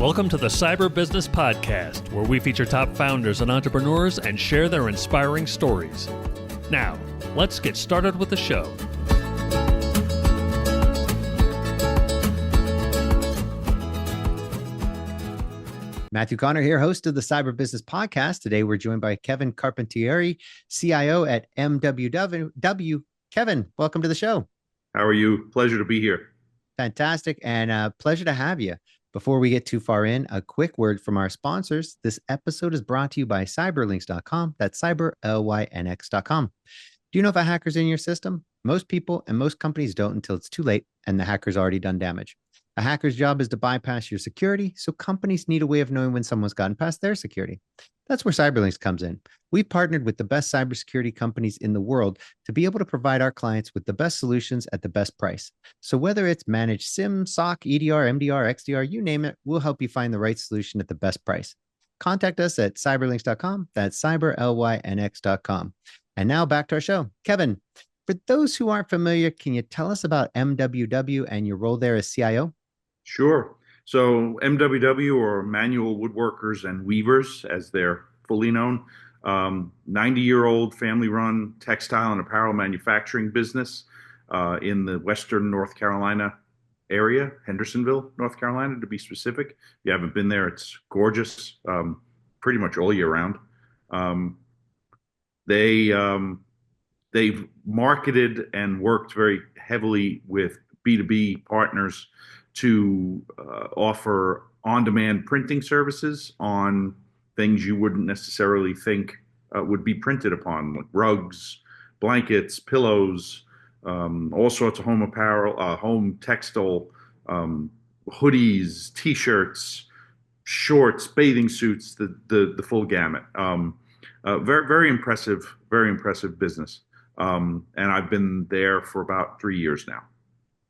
Welcome to the Cyber Business Podcast, where we feature top founders and entrepreneurs and share their inspiring stories. Now, let's get started with the show. Matthew Connor here, host of the Cyber Business Podcast. Today, we're joined by Kevin Carpentieri, CIO at MWW. Kevin, welcome to the show. How are you? Pleasure to be here. Fantastic, and pleasure to have you. Before we get too far in, a quick word from our sponsors. This episode is brought to you by cyberlinks.com. That's cyberlynx.com. Do you know if a hacker's in your system? Most people and most companies don't until it's too late and the hacker's already done damage. A hacker's job is to bypass your security, so companies need a way of knowing when someone's gotten past their security. That's where Cyberlinks comes in. We've partnered with the best cybersecurity companies in the world to be able to provide our clients with the best solutions at the best price. So whether it's managed SIM, SOC, EDR, MDR, XDR, you name it, we'll help you find the right solution at the best price. Contact us at cyberlinks.com. That's cyberlynx.com. And now back to our show. Kevin, for those who aren't familiar, can you tell us about MWW and your role there as CIO? Sure. So MWW, or Manual Woodworkers and Weavers, as they're fully known, 90-year-old family-run textile and apparel manufacturing business in the western North Carolina area, Hendersonville, North Carolina, to be specific. If you haven't been there, it's gorgeous, pretty much all year round. They've marketed and worked very heavily with B2B partners to offer on-demand printing services on things you wouldn't necessarily think would be printed upon, like rugs, blankets, pillows, all sorts of home apparel, home textile, hoodies, T-shirts, shorts, bathing suits, the full gamut. Very impressive business. And I've been there for about 3 years now.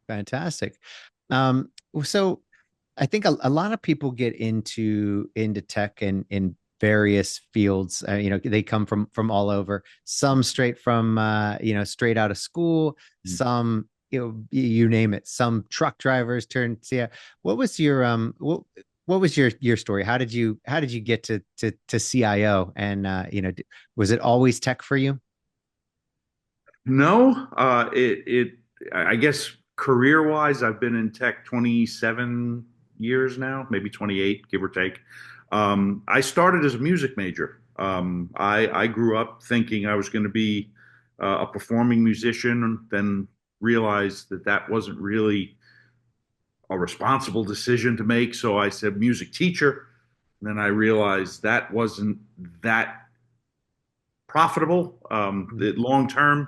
Fantastic. So I think a lot of people get into tech and in various fields. They come from all over. Some straight from straight out of school. Some you name it. Some truck drivers turned. Yeah. What was your what was your story? How did you get to CIO? And was it always tech for you? No, I guess career-wise, I've been in tech 27 years now, maybe 28, give or take. I started as a music major. I grew up thinking I was going to be a performing musician, and then realized that wasn't really a responsible decision to make. So I said music teacher. And then I realized that wasn't that profitable long term.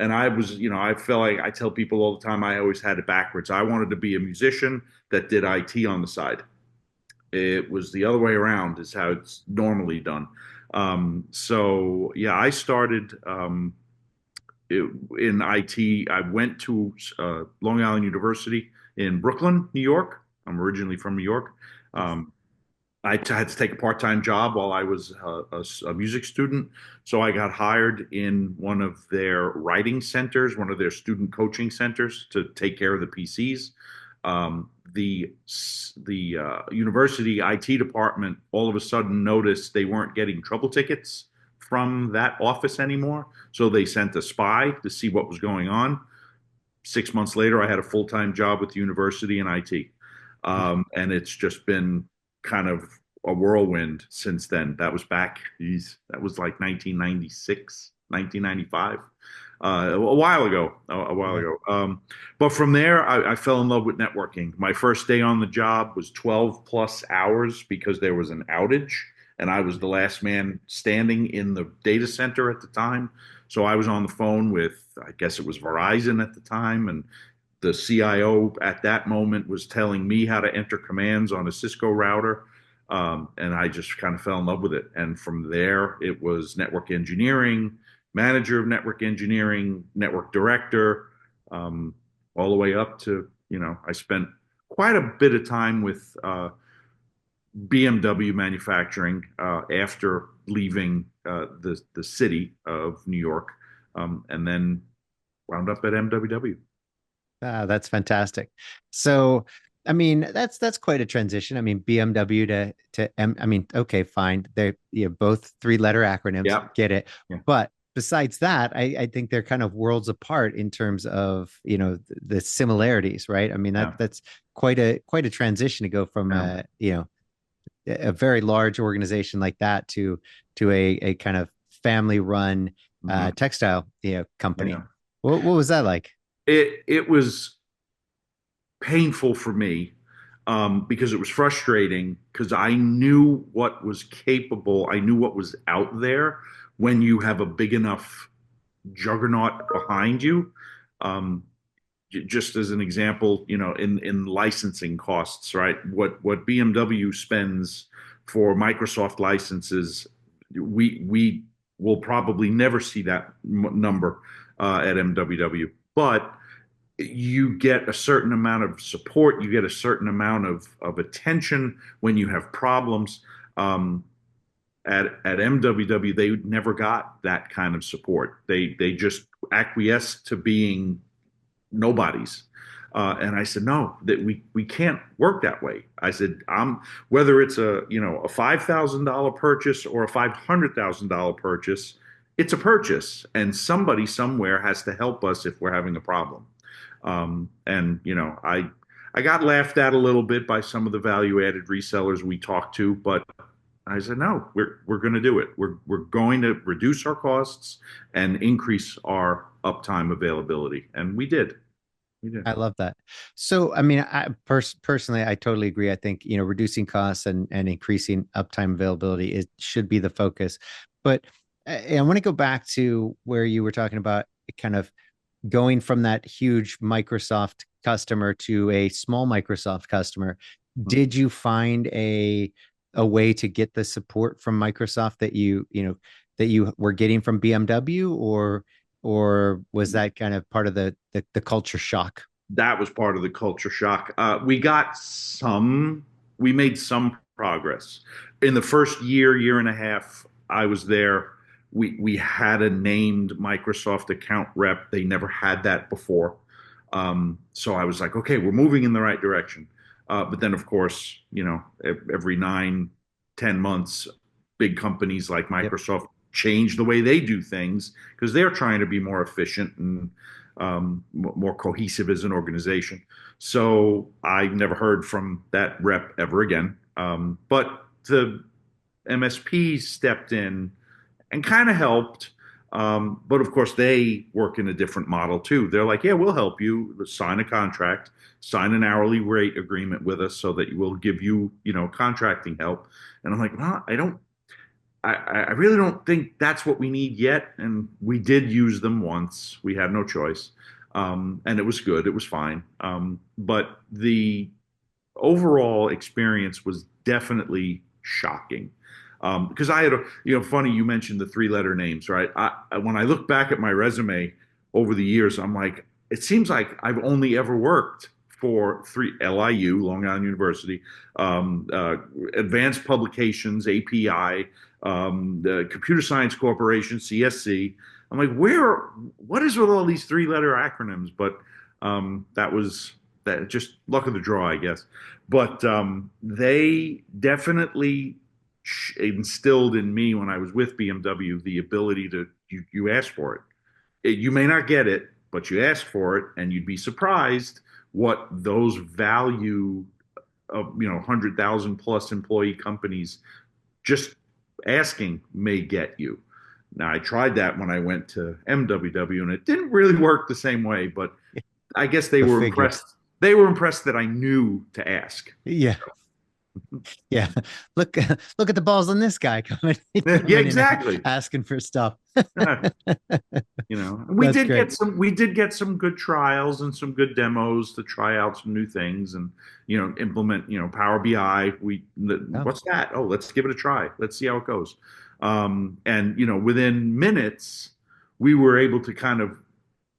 And I was, I feel like I tell people all the time, I always had it backwards. I wanted to be a musician that did IT on the side. It was the other way around, is how it's normally done. So yeah, I started in IT. I went to Long Island University in Brooklyn, New York. I'm originally from New York. I had to take a part-time job while I was a music student. So I got hired in one of their writing centers, one of their student coaching centers, to take care of the PCs. The university IT department all of a sudden noticed they weren't getting trouble tickets from that office anymore. So they sent a spy to see what was going on. 6 months later, I had a full-time job with the university in IT. And it's just been kind of a whirlwind since then. That was that was like 1996, 1995, a while ago. But from there, I fell in love with networking. My first day on the job was 12 plus hours because there was an outage, and I was the last man standing in the data center at the time. So I was on the phone with, I guess it was Verizon at the time, and the CIO at that moment was telling me how to enter commands on a Cisco router. And I just kind of fell in love with it. And from there, it was network engineering, manager of network engineering, network director, all the way up to, I spent quite a bit of time with BMW manufacturing after leaving the city of New York, and then wound up at MWW. That's fantastic. So I mean, that's quite a transition. I mean, BMW to M. I mean, okay, fine. They're both three-letter acronyms. Yeah. Get it. Yeah. But besides that, I think they're kind of worlds apart in terms of the similarities, right? I mean, Yeah. that's quite a transition to go from Yeah. a very large organization like that to a kind of family-run Mhm. textile company. Yeah. What was that like? It was painful for me because it was frustrating because I knew what was capable, I knew what was out there when you have a big enough juggernaut behind you. Um, just as an example, in licensing costs, right? What BMW spends for Microsoft licenses, we will probably never see that number at MWW, but you get a certain amount of support, you get a certain amount of attention when you have problems. Um, at MWW, they never got that kind of support. They just acquiesced to being nobodies. And I said, no, that we can't work that way. I said, whether it's a $5,000 purchase or a $500,000 purchase, it's a purchase, and somebody somewhere has to help us if we're having a problem. And I got laughed at a little bit by some of the value added resellers we talked to, but I said, no, we're going to do it. We're going to reduce our costs and increase our uptime availability, and we did. We did. I love that. So, I mean, personally, I totally agree. I think, reducing costs and increasing uptime availability should be the focus. But I want to go back to where you were talking about kind of going from that huge Microsoft customer to a small Microsoft customer. Did you find a way to get the support from Microsoft that you were getting from BMW, or was that kind of part of the culture shock? That was part of the culture shock. We made some progress in the first year and a half I was there. We had a named Microsoft account rep. They never had that before. So I was like, okay, we're moving in the right direction. But then, of course, every 9, 10 months, big companies like Yep. Microsoft change the way they do things because they're trying to be more efficient and more cohesive as an organization. So I never heard from that rep ever again. But the MSP stepped in and kind of helped. But of course, they work in a different model too. They're like, yeah, we'll help you sign a contract, sign an hourly rate agreement with us so that we'll give you, contracting help. And I'm like, well, I really don't think that's what we need yet. And we did use them once. We had no choice. And it was good. It was fine. But the overall experience was definitely shocking. Because I had funny you mentioned the three-letter names, right? When I look back at my resume over the years, I'm like, it seems like I've only ever worked for LIU, Long Island University, Advanced Publications, API, the Computer Science Corporation, CSC. I'm like, what is with all these three-letter acronyms? But that was just luck of the draw, I guess. But they definitely instilled in me when I was with BMW the ability to you ask for it. You may not get it, but you ask for it, and you'd be surprised what those value of 100,000 plus employee companies just asking may get you. Now I tried that when I went to MWW, and it didn't really work the same way, but I guess they The were figures. impressed. They were impressed that I knew to ask. Yeah. Yeah. Look at the balls on this guy coming, Yeah, coming in and exactly. asking for stuff. We That's did great. get some good trials and some good demos to try out some new things and implement Power BI. Oh, What's that? Oh, let's give it a try. Let's see how it goes. And within minutes, we were able to kind of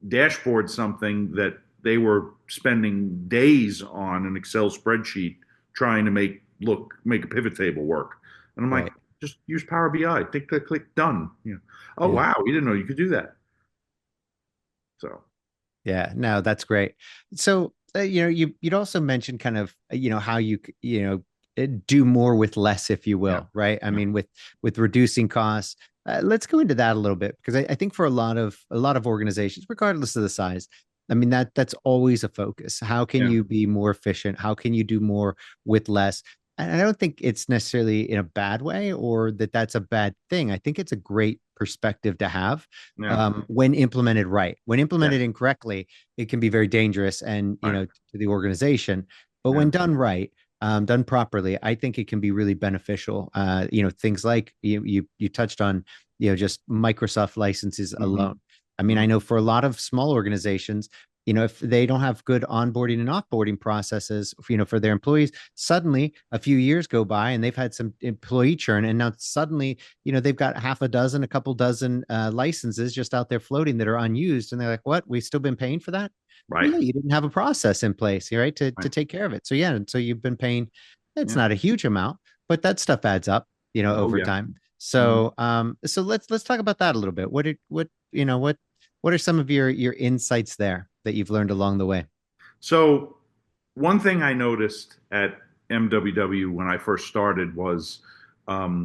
dashboard something that they were spending days on an Excel spreadsheet trying to make a pivot table work. And I'm like, right. just use Power BI, click, done. Oh Yeah. wow, we didn't know you could do that. So Yeah. No, that's great. So you'd also mentioned kind of, how do more with less, if you Yeah. will, right? I Yeah. mean, with reducing costs. Let's go into that a little bit because I think for a lot of organizations, regardless of the size, I mean that's always a focus. How can Yeah. you be more efficient? How can you do more with less? And I don't think it's necessarily in a bad way or that's a bad thing. I think it's a great perspective to have Yeah. when implemented right. When Yeah. implemented incorrectly, it can be very dangerous and Right. to the organization. But Yeah. when done right, done properly, I think it can be really beneficial. Things like you touched on, just Microsoft licenses Hmm. alone. I mean, I know for a lot of small organizations, if they don't have good onboarding and offboarding processes, for their employees, suddenly a few years go by and they've had some employee churn, and now suddenly, they've got half a dozen, a couple dozen licenses just out there floating that are unused, and they're like, "What? We've still been paying for that?" Well, Right. yeah, you didn't have a process in place, right, to Right. take care of it. So yeah, and so you've been paying. It's Yeah. not a huge amount, but that stuff adds up, Oh over yeah. time. Mhm. So let's talk about that a little bit. What are some of your insights there that you've learned along the way? So one thing I noticed at MWW when I first started was a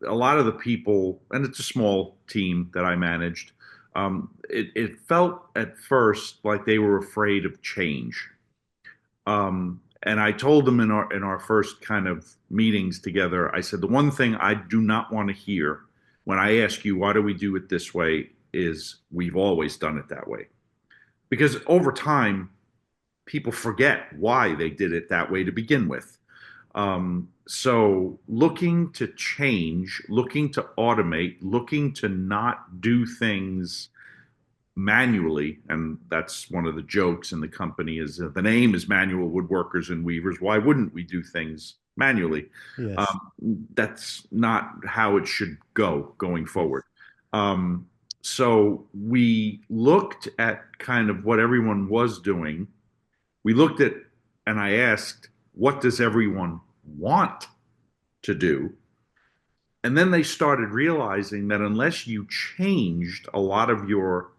lot of the people, and it's a small team that I managed. It felt at first like they were afraid of change. And I told them in our first kind of meetings together, I said the one thing I do not want to hear when I ask you why do we do it this way is we've always done it that way. Because over time, people forget why they did it that way to begin with. So looking to change, looking to automate, looking to not do things manually, and that's one of the jokes in the company is the name is Manual Woodworkers and Weavers. Why wouldn't we do things manually? Yes. Um, that's not how it should go going forward. Um, so we looked at kind of what everyone was doing. We looked at, and I asked, what does everyone want to do? And then they started realizing that unless you changed a lot of your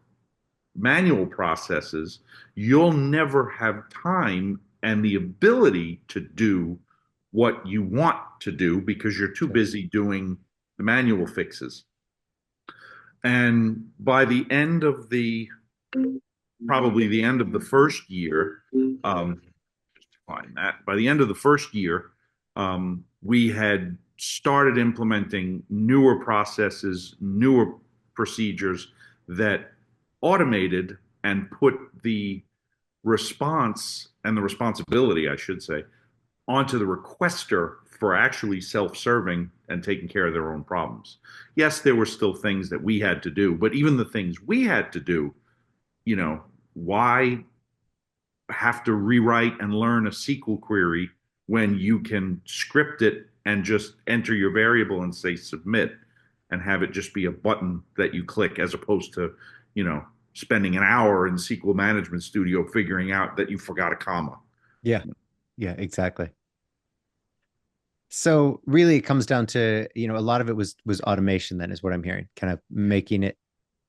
manual processes, you'll never have time and the ability to do what you want to do because you're too Sure. busy doing the manual fixes. And by the end of probably the end of the first year, just find that, by the end of the first year, we had started implementing newer processes, newer procedures that automated and put the response and the responsibility, I should say, onto the requester for actually self-serving and taking care of their own problems. Yes, there were still things that we had to do, but even the things we had to do, why have to rewrite and learn a SQL query when you can script it and just enter your variable and say submit and have it just be a button that you click as opposed to, you know, spending an hour in SQL Management Studio figuring out that you forgot a comma. Yeah. Yeah, exactly. So really it comes down to, a lot of it was automation then is what I'm hearing, kind of making it.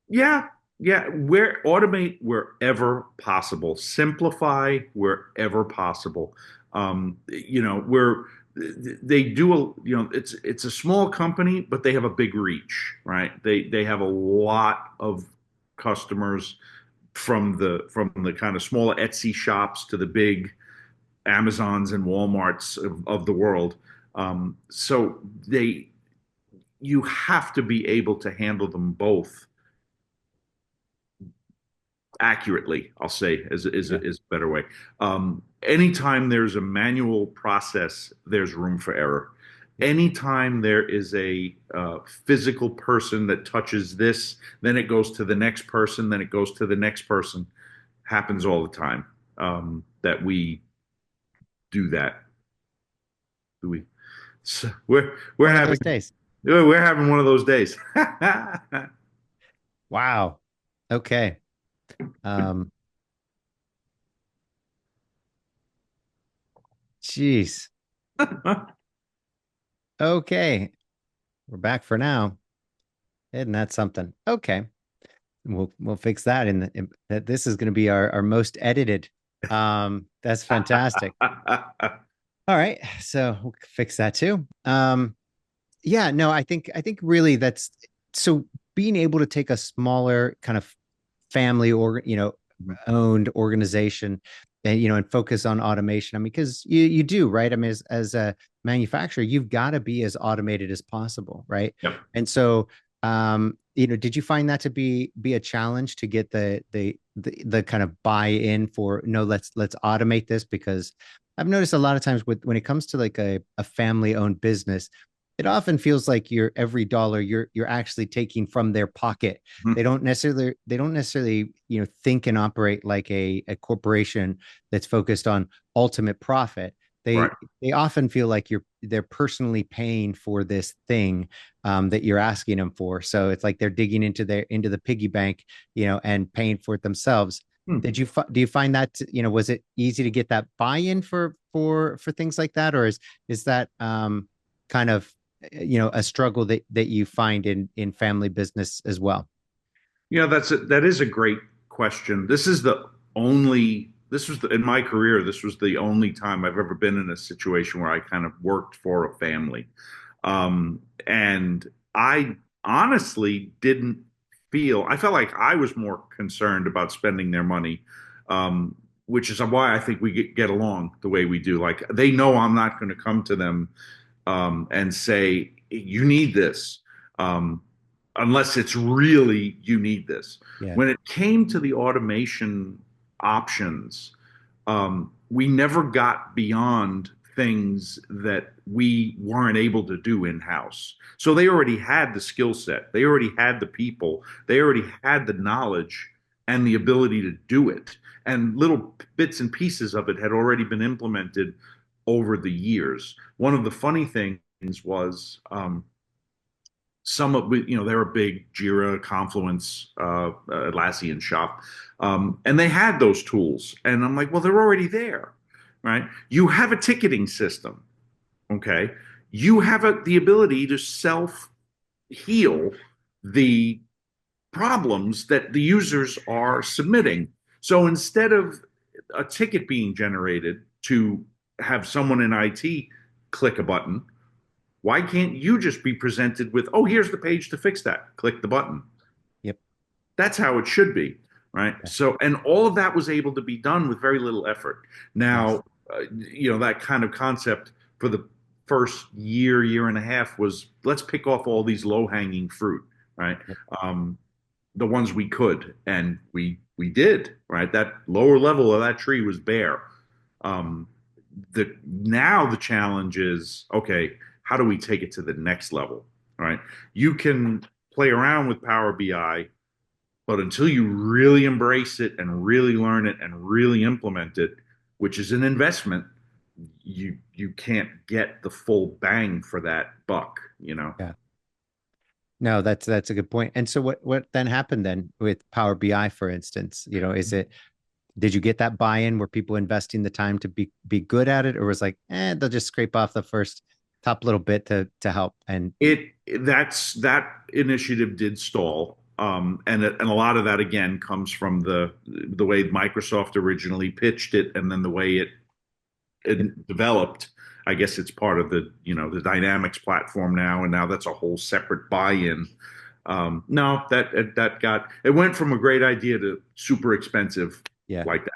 Yeah, yeah. Where automate wherever possible, simplify wherever possible. Where they do it's a small company, but they have a big reach, right? They have a lot of customers from the kind of smaller Etsy shops to the big Amazons and Walmarts of the world. So you have to be able to handle them both accurately, I'll say, Yeah. is a better way. Anytime there's a manual process, there's room for error. Anytime there is a physical person that touches this, then it goes to the next person, then it goes to the next person. Happens all the time that we do that. Do we? So we're One of having those days. we're having one of those days. Wow. Okay. Um, Jeez. Okay. We're back for now. Isn't that something? Okay. We'll fix that that this is going to be our most edited That's fantastic. All right, so we'll fix that too. Yeah, no, I think really that's so being able to take a smaller kind of family or owned organization and and focus on automation. I mean, because you do, right? I mean, as a manufacturer, you've got to be as automated as possible, right? Yep. And so did you find that to be a challenge to get the kind of buy-in for no, let's automate this? Because I've noticed a lot of times when it comes to like a family-owned business, it often feels like your every dollar you're actually taking from their pocket. Mhm. They don't necessarily think and operate like a corporation that's focused on ultimate profit. Right. They often feel like they're personally paying for this thing that you're asking them for. So it's like they're digging into the piggy bank, and paying for it themselves. Hmm. Do you find that was it easy to get that buy-in for things like that, or is that kind of a struggle that you find in family business as well? That is a great question. This was in my career, this was the only time I've ever been in a situation where I kind of worked for a family. And I honestly didn't I felt like I was more concerned about spending their money, which is why I think we get along the way we do. Like they know I'm not going to come to them and say, you need this, unless it's really, you need this. Yeah. When it came to the automation options, we never got beyond things that we weren't able to do in house. So they already had the skill set, they already had the people, they already had the knowledge and the ability to do it. And little bits and pieces of it had already been implemented over the years. One of the funny things was some of they're a big Jira, Confluence, Atlassian shop, and they had those tools, and I'm like, well, they're already there, right? You have a ticketing system, okay? You have the ability to self heal the problems that the users are submitting. So instead of a ticket being generated to have someone in IT click a button, why can't you just be presented with, oh, here's the page to fix that? Click the button. Yep. That's how it should be, right? Yeah. So, and all of that was able to be done with very little effort. Nice. Now, that kind of concept for the first year and a half was let's pick off all these low hanging fruit, right? Yep. The ones we could, and we did, right? That lower level of that tree was bare. Um, now the challenge is okay, how do we take it to the next level? Right? You can play around with Power BI, but until you really embrace it and really learn it and really implement it, which is an investment, you can't get the full bang for that buck, you know. Yeah. No, that's a good point. And so what then happened then with Power BI, for instance? Did you get that buy-in? Were people investing the time to be good at it, or was like, they'll just scrape off the first top little bit to help? And That initiative did stall, and a lot of that again comes from the way Microsoft originally pitched it, and then the way it developed. I guess it's part of the Dynamics platform now, and now that's a whole separate buy-in. No, that it went from a great idea to super expensive yeah, like that.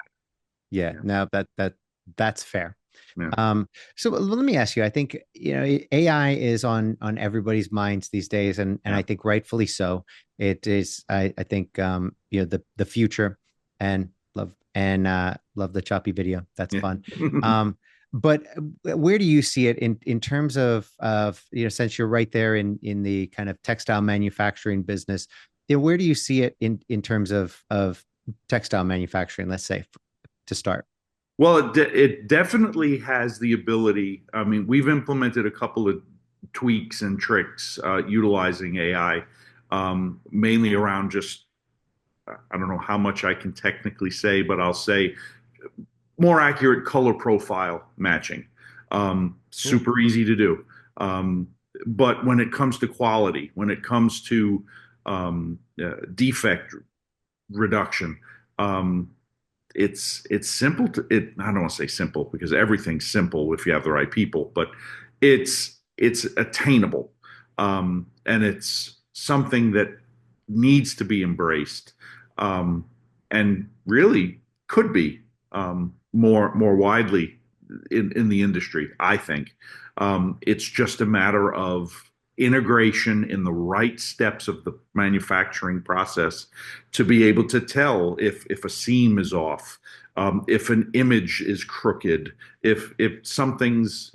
yeah, Yeah. no, that's fair. Yeah. So let me ask you, I think, AI is on everybody's minds these days, and Yeah. I think rightfully so. It is, I think, the future, and love the choppy video. That's Yeah. fun. But where do you see it in terms of since you're right there in the kind of textile manufacturing business, where do you see it in terms of textile manufacturing, let's say, to start? Well, it definitely has the ability. I mean, we've implemented a couple of tweaks and tricks utilizing AI, mainly around just, I don't know how much I can technically say, but I'll say more accurate color profile matching. Cool. Super easy to do. But when it comes to quality, when it comes to defect reduction, it's simple to it. I don't want to say simple because everything's simple if you have the right people, but it's attainable, and it's something that needs to be embraced, um, and really could be more widely in the industry. I think it's just a matter of integration in the right steps of the manufacturing process to be able to tell if a seam is off, if an image is crooked, if something's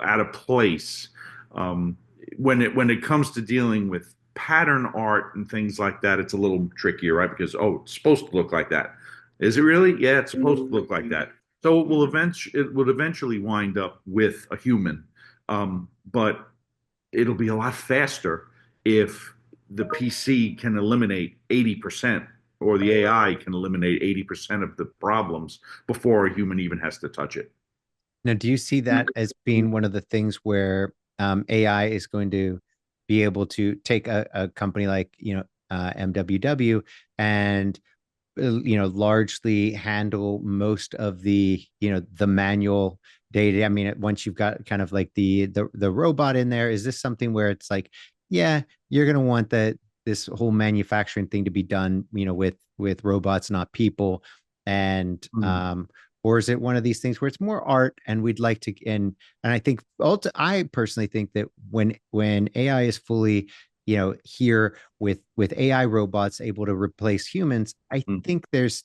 out of place. Um, when it comes to dealing with pattern art and things like that, it's a little trickier, right? Because it's supposed to look like that. Is it really? Yeah, it's supposed to look like that. So it would eventually wind up with a human, but it'll be a lot faster if the PC can eliminate 80% or the AI can eliminate 80% of the problems before a human even has to touch it. Now, do you see that as being one of the things where AI is going to be able to take a company like, MWW and largely handle most of the manual data? I mean, once you've got kind of like the robot in there, is this something where it's like, yeah, you're going to want this whole manufacturing thing to be done, with robots, not people? And Mm. or is it one of these things where it's more art and we'd like to, and I think I personally think that when AI is fully here with AI robots able to replace humans, I Mm. think there's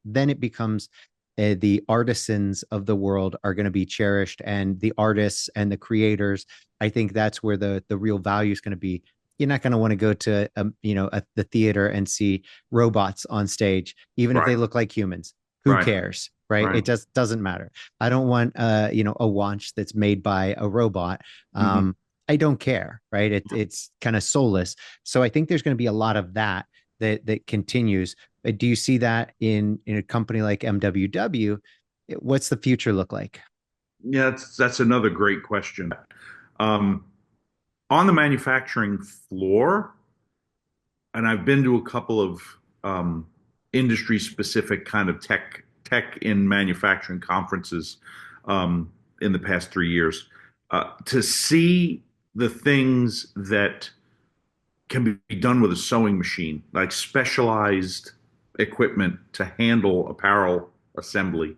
then it becomes the artisans of the world are going to be cherished, and the artists and the creators. I think that's where the real value is going to be. You're not going to want to go to the theater and see robots on stage, even if they Right, look like humans. Who right, cares, right? right. It just doesn't matter. I don't want a watch that's made by a robot. Mhm. I don't care, right? It's kind of soulless. So I think there's going to be a lot of that continues. Do you see that in a company like MWW? What's the future look like? Yeah, that's another great question. Um, on the manufacturing floor, and I've been to a couple of industry specific kind of tech in manufacturing conferences in the past 3 years, to see the things that can be done with a sewing machine, like specialized equipment to handle apparel assembly.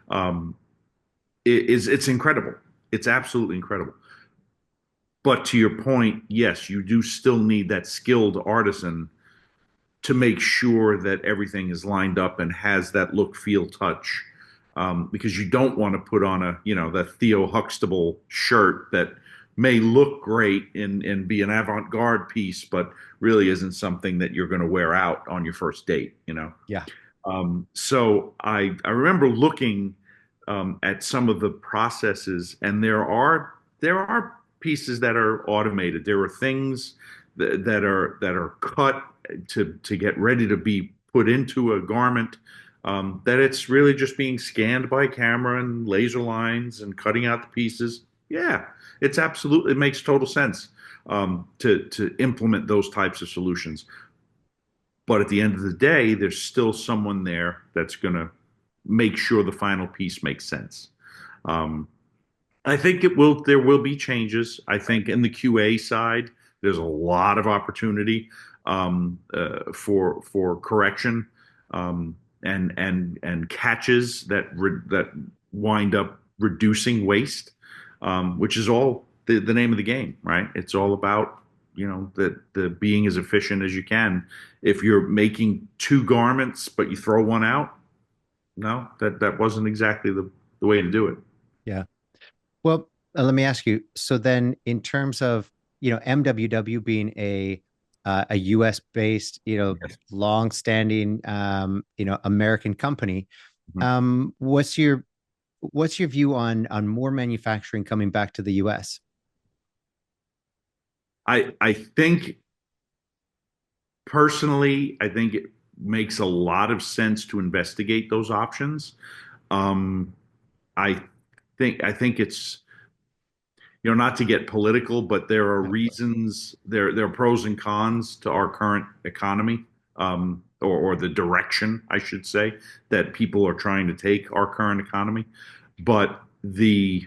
Um, it's incredible. It's absolutely incredible. But to your point, yes, you do still need that skilled artisan to make sure that everything is lined up and has that look, feel, touch. Because you don't want to put on that Theo Huxtable shirt that may look great and be an avant-garde piece, but really isn't something that you're going to wear out on your first date. Yeah. So I remember looking at some of the processes, and there are pieces that are automated. There are things that are cut to get ready to be put into a garment. That it's really just being scanned by camera and laser lines and cutting out the pieces. Yeah, it makes total sense to implement those types of solutions. But at the end of the day, there's still someone there that's going to make sure the final piece makes sense. Um, I think there will be changes. I think in the QA side, there's a lot of opportunity for correction, and catches that wind up reducing waste, which is all the name of the game, right? It's all about the being as efficient as you can. If you're making two garments but you throw one out, no, that wasn't exactly the way to do it. Yeah. Well, let me ask you. So then, in terms of MWW being a U.S. based, Yes. long-standing, American company, Mhm. what's your view on more manufacturing coming back to the U.S.? I think personally, I think it makes a lot of sense to investigate those options. Um, I I think it's not to get political, but there are reasons there are pros and cons to our current economy. or the direction, I should say, that people are trying to take our current economy. But the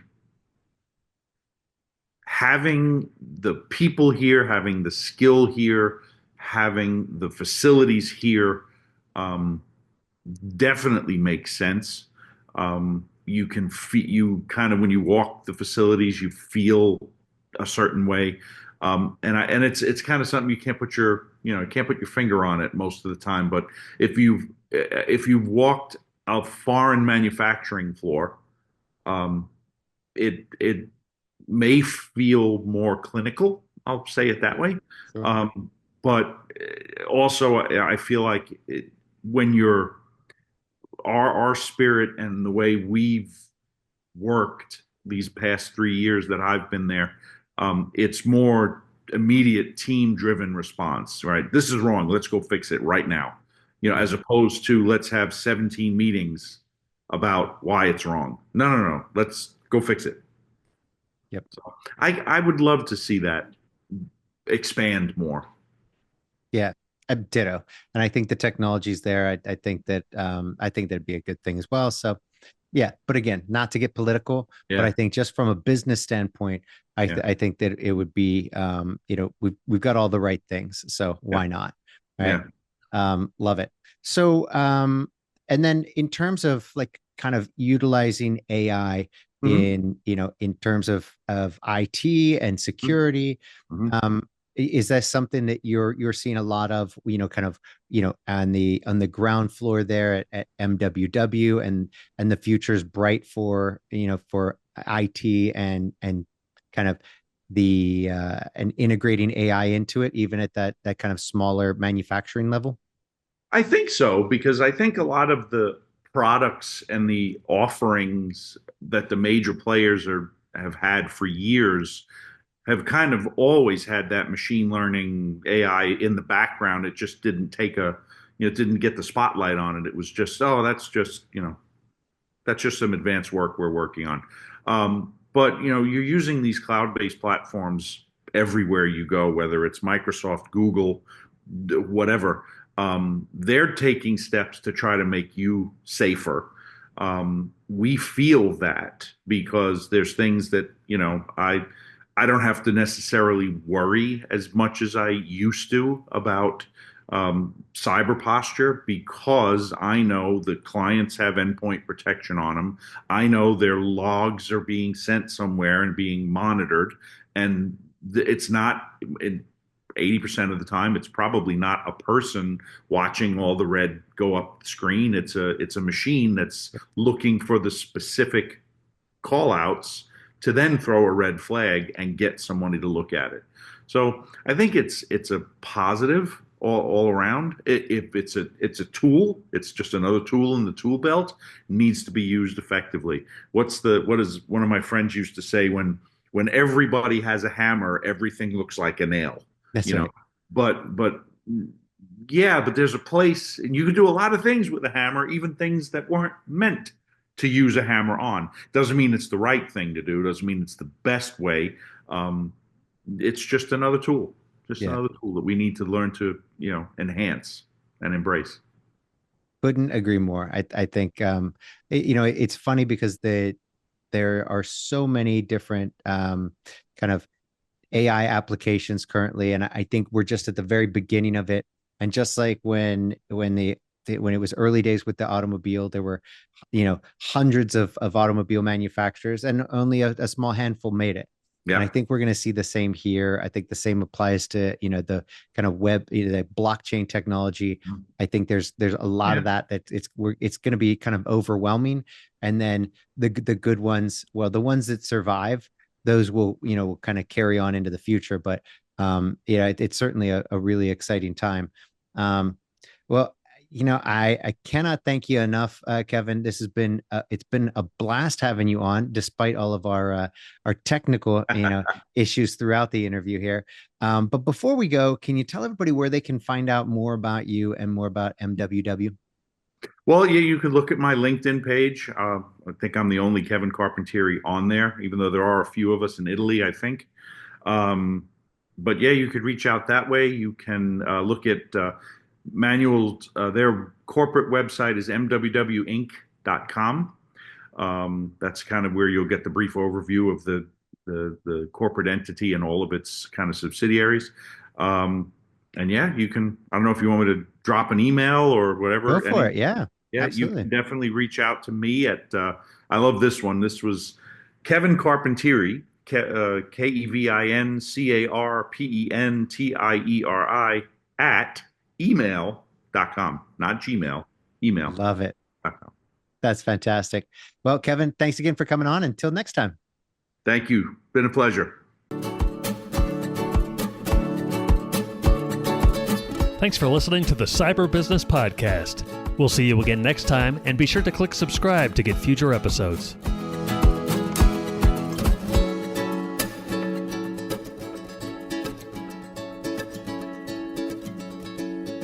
having the people here, having the skill here, having the facilities here, um, definitely makes sense. You can feel you kind of when you walk the facilities, you feel a certain way, and it's kind of something you can't put your can't put your finger on it most of the time. But if you've walked a foreign manufacturing floor, um, it may feel more clinical. I'll say it that way. Sure. But also, I feel like when you're our spirit and the way we've worked these past 3 years that I've been there, it's more immediate team driven response, right? This is wrong. Let's go fix it right now. As opposed to let's have 17 meetings about why it's wrong. No, no, no. Let's go fix it. Yep. So I would love to see that expand more. Yeah, ditto. And I think the technology's there. I think that'd be a good thing as well. So yeah, but again, not to get political, but Yeah, I think just from a business standpoint, yeah, I think that it would be we've got all the right things. So yeah, why not? Right. yeah. Love it. So and then in terms of like kind of utilizing AI Hmm. in terms of IT and security, Hmm. um, is that something that you're seeing a lot of, kind of, on the ground floor there at MWW, and the future is bright for, for IT and kind of the and integrating AI into it, even at that kind of smaller manufacturing level? I think so because I think a lot of the products and the offerings that the major players have had for years have kind of always had that machine learning AI in the background. It just didn't it didn't get the spotlight on it. It was just, oh, that's just some advanced work we're working on. But you're using these cloud-based platforms everywhere you go, whether it's Microsoft, Google, whatever. They're taking steps to try to make you safer. We feel that because there's things that I don't have to necessarily worry as much as I used to about cyber posture because I know the clients have endpoint protection on them. I know their logs are being sent somewhere and being monitored, and it's not. 80% of the time, it's probably not a person watching all the red go up the screen. It's a machine that's looking for the specific call outs to then throw a red flag and get somebody to look at it. So I think it's a positive all around. If it's a tool, it's just another tool in the tool belt, needs to be used effectively. What is one of my friends used to say when everybody has a hammer, everything looks like a nail, That's you know. right. But yeah, but there's a place, and you can do a lot of things with a hammer, even things that weren't meant to use a hammer on. Doesn't mean it's the right thing to do. Doesn't mean it's the best way. Um, it's just Yeah. another tool that we need to learn to, enhance and embrace. Couldn't agree more. I think it's funny because there are so many different kind of AI applications currently, and I think we're just at the very beginning of it. And just like when it was early days with the automobile, there were hundreds of automobile manufacturers, and only a small handful made it. And I Yeah, think we're going to see the same here. I think the same applies to the kind of web, the blockchain technology. I think there's a lot yeah, of that it's going to be kind of overwhelming. And then the good ones, well, the ones that survive, those will kind of carry on into the future. But yeah, it's certainly a really exciting time. um well, I cannot thank you enough, Kevin. This has been it's been a blast having you on, despite all of our technical issues throughout the interview here. But before we go, can you tell everybody where they can find out more about you and more about MWW? Well, yeah, you could look at my LinkedIn page. I think I'm the only Kevin Carpentieri on there, even though there are a few of us in Italy, I think. Um, but yeah, you could reach out that way. You can look at Manual, their corporate website is mwwinc.com. That's kind of where you'll get the brief overview of the corporate entity and all of its kind of subsidiaries. And yeah, you can, I don't know if you want me to drop an email or whatever. Go for it. Yeah. Yeah, Absolutely. you can definitely reach out to me at, I love this one. This was Kevin Carpentieri, KevinCarpentieri at email.com, not Gmail, email. Love it. That's fantastic. Well, Kevin, thanks again for coming on. Until next time. Thank you. Been a pleasure. Thanks for listening to the Cyber Business Podcast. We'll see you again next time, and be sure to click subscribe to get future episodes.